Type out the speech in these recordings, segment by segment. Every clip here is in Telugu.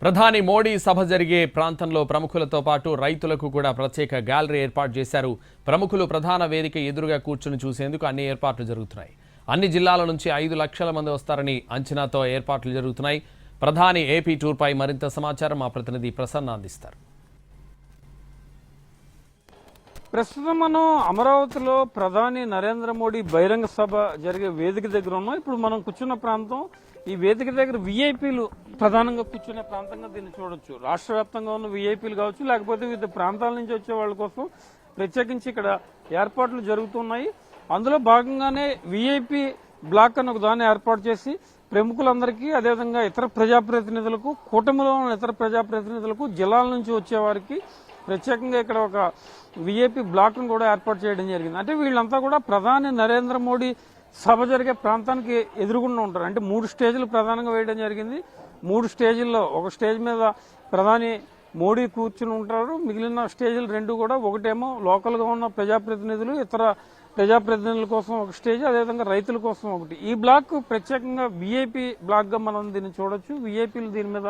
ప్రధాని మోడీ సభ జరిగే ప్రాంతంలో ప్రముఖులతో పాటు రైతులకు కూడా ప్రత్యేక గ్యాలరీ ఏర్పాటు చేశారు. ప్రముఖులు ప్రధాన వేదిక ఎదురుగా కూర్చుని చూసేందుకు అన్ని ఏర్పాట్లు జరుగుతున్నాయి. అన్ని జిల్లాల నుంచి 5 లక్షల మంది వస్తారని అంచనాతో ఏర్పాట్లు జరుగుతున్నాయి. ప్రధాని ఏపీ టూర్పై మరింత సమాచారం మా ప్రతినిధి ప్రసన్న అందిస్తారు. ప్రస్తుతం మనం అమరావతిలో ప్రధాని నరేంద్ర మోడీ బహిరంగ సభ జరిగే వేదిక దగ్గర ఉన్నాం. ఇప్పుడు మనం కూర్చున్న ప్రాంతం ఈ వేదిక దగ్గర వీఐపీలు ప్రధానంగా కూర్చునే ప్రాంతంగా దీన్ని చూడొచ్చు. రాష్ట్ర వ్యాప్తంగా ఉన్న వీఐపీలు కావచ్చు, లేకపోతే వివిధ ప్రాంతాల నుంచి వచ్చే వాళ్ళ కోసం ప్రత్యేకించి ఇక్కడ ఏర్పాట్లు జరుగుతున్నాయి. అందులో భాగంగానే వీఐపీ బ్లాక్ అని ఒక దాన్ని ఏర్పాటు చేసి ప్రముఖులందరికీ, అదేవిధంగా ఇతర ప్రజాప్రతినిధులకు, కూటమిలో ఉన్న ఇతర ప్రజాప్రతినిధులకు, జిల్లాల నుంచి వచ్చే వారికి ప్రత్యేకంగా ఇక్కడ ఒక వీఐపీ బ్లాక్ ను కూడా ఏర్పాటు చేయడం జరిగింది. అంటే వీళ్ళంతా కూడా ప్రధాని నరేంద్ర మోడీ సభ జరిగే ప్రాంతానికి ఎదురుగుండా ఉంటారు. అంటే 3 స్టేజ్లు ప్రధానంగా వేయడం జరిగింది. 3 స్టేజ్ల్లో ఒక స్టేజ్ మీద ప్రధాని మోడీ కూర్చుని ఉంటారు. మిగిలిన స్టేజ్లు 2 కూడా, ఒకటేమో లోకల్గా ఉన్న ప్రజాప్రతినిధులు, ఇతర ప్రజాప్రతినిధుల కోసం ఒక స్టేజ్, అదేవిధంగా రైతుల కోసం ఒకటి. ఈ బ్లాక్ ప్రత్యేకంగా వీఐపీ బ్లాక్ గా మనం దీన్ని చూడొచ్చు. వీఐపీలు దీని మీద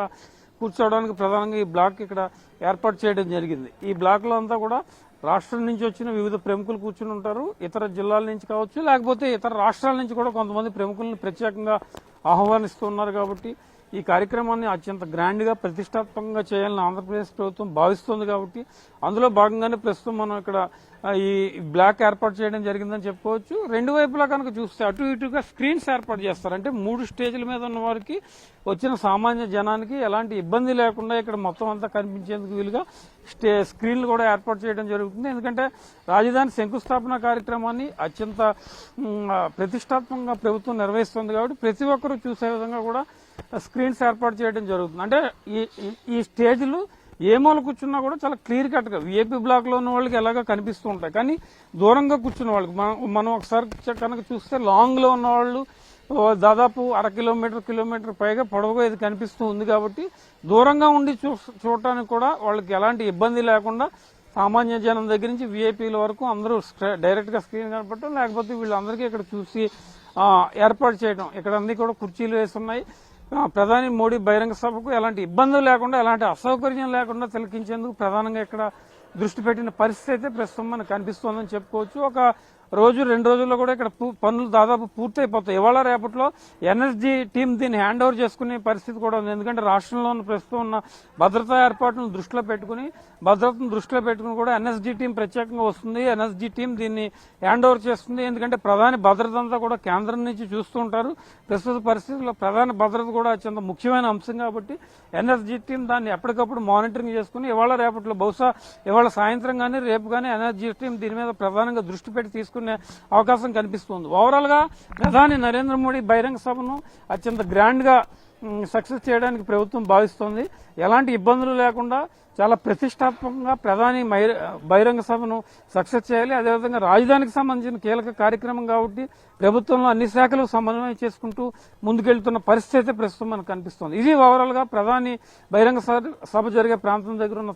కూర్చోవడానికి ప్రధానంగా ఈ బ్లాక్ ఇక్కడ ఏర్పాటు చేయడం జరిగింది. ఈ బ్లాక్ లో అంతా కూడా రాష్ట్రం నుంచి వచ్చిన వివిధ ప్రముఖులు కూర్చుని ఉంటారు. ఇతర జిల్లాల నుంచి కావచ్చు, లేకపోతే ఇతర రాష్ట్రాల నుంచి కూడా కొంతమంది ప్రముఖులను ప్రత్యేకంగా ఆహ్వానిస్తున్నారు. కాబట్టి ఈ కార్యక్రమాన్ని అత్యంత గ్రాండ్ గా, ప్రతిష్టాత్మకంగా చేయాలని ఆంధ్రప్రదేశ్ ప్రభుత్వం భావిస్తోంది. కాబట్టి అందులో భాగంగానే ప్రస్తుతం మనం ఇక్కడ ఈ బ్లాక్ ఏర్పాటు చేయడం జరిగిందని చెప్పుకోవచ్చు. 2 వైపులా కనుక చూస్తే అటు ఇటుగా స్క్రీన్స్ ఏర్పాటు చేస్తారు. అంటే 3 స్టేజ్ల మీద ఉన్న వారికి, వచ్చిన సామాన్య జనానికి ఎలాంటి ఇబ్బంది లేకుండా ఇక్కడ మొత్తం అంతా కనిపించేందుకు వీలుగా స్క్రీన్లు కూడా ఏర్పాటు చేయడం జరుగుతుంది. ఎందుకంటే రాజధాని శంకుస్థాపన కార్యక్రమాన్ని అత్యంత ప్రతిష్టాత్మకంగా ప్రభుత్వం నిర్వహిస్తుంది. కాబట్టి ప్రతి ఒక్కరూ చూసే విధంగా కూడా స్క్రీన్స్ ఏర్పాటు చేయడం జరుగుతుంది. అంటే ఈ స్టేజ్లు ఏ మూల కూర్చున్నా కూడా చాలా క్లియర్ కట్ గా వీఐపీ బ్లాక్ లో ఉన్న వాళ్ళకి ఎలాగో కనిపిస్తూ ఉంటాయి. కానీ దూరంగా కూర్చున్న వాళ్ళకి మనం ఒకసారి కనుక చూస్తే లాంగ్ లో ఉన్న వాళ్ళు దాదాపు 1/2 కిలోమీటర్ పైగా పొడవుగా ఇది కనిపిస్తూ ఉంది. కాబట్టి దూరంగా ఉండి చూడటానికి కూడా వాళ్ళకి ఎలాంటి ఇబ్బంది లేకుండా సామాన్య జనం దగ్గర నుంచి వీఐపీల వరకు అందరూ డైరెక్ట్ గా స్క్రీన్ కనపడటం, లేకపోతే వీళ్ళందరికీ ఇక్కడ చూసి ఏర్పాటు చేయడం. ఇక్కడ అన్ని కూడా కుర్చీలు వేస్తున్నాయి. ప్రధాని మోడీ బహిరంగ సభకు ఎలాంటి ఇబ్బందులు లేకుండా, ఎలాంటి అసౌకర్యం లేకుండా తిలకించేందుకు ప్రధానంగా ఇక్కడ దృష్టి పెట్టిన పరిస్థితి అయితే ప్రస్తుతం మనకు కనిపిస్తోందని చెప్పుకోవచ్చు. ఒక రోజు 2 రోజుల్లో కూడా ఇక్కడ పనులు దాదాపు పూర్తయిపోతాయి. ఇవాళ రేపట్లో ఎన్ఎస్జీ టీం దీన్ని హ్యాండ్ ఓవర్ చేసుకునే పరిస్థితి కూడా ఉంది. ఎందుకంటే రాష్ట్రంలో ఉన్న ప్రస్తుతం ఉన్న భద్రతా ఏర్పాట్లను దృష్టిలో పెట్టుకుని కూడా ఎన్ఎస్జీ టీం ప్రత్యేకంగా వస్తుంది. ఎన్ఎస్జీ టీం దీన్ని హ్యాండ్ ఓవర్ చేస్తుంది. ఎందుకంటే ప్రధాని భద్రత అంతా కూడా కేంద్రం నుంచి చూస్తూ ఉంటారు. ప్రస్తుత పరిస్థితుల్లో ప్రధాని భద్రత కూడా అత్యంత ముఖ్యమైన అంశం. కాబట్టి ఎన్ఎస్జీ టీం దాన్ని ఎప్పటికప్పుడు మానిటరింగ్ చేసుకుని ఇవాళ రేపట్లో, బహుశా ఇవాళ సాయంత్రం కానీ రేపు కానీ ఎన్ఎస్జీ టీం దీని మీద ప్రధానంగా దృష్టి పెట్టి తీసుకునే అవకాశం కనిపిస్తుంది. ఓవరాల్ గా ప్రధాని నరేంద్ర మోడీ బహిరంగ సభను అత్యంత గ్రాండ్ గా సక్సెస్ చేయడానికి ప్రభుత్వం భావిస్తోంది. ఎలాంటి ఇబ్బందులు లేకుండా చాలా ప్రతిష్టాత్మకంగా ప్రధాని బహిరంగ సభను సక్సెస్ చేయాలి. అదేవిధంగా రాజధానికి సంబంధించిన కీలక కార్యక్రమం కాబట్టి ప్రభుత్వంలో అన్ని శాఖలు సమన్వయం చేసుకుంటూ ముందుకెళ్తున్న పరిస్థితి అయితే ప్రస్తుతం మనకు కనిపిస్తోంది. ఇది ఓవరాల్ గా ప్రధాని బహిరంగ సభ జరిగే ప్రాంతం దగ్గర ఉన్న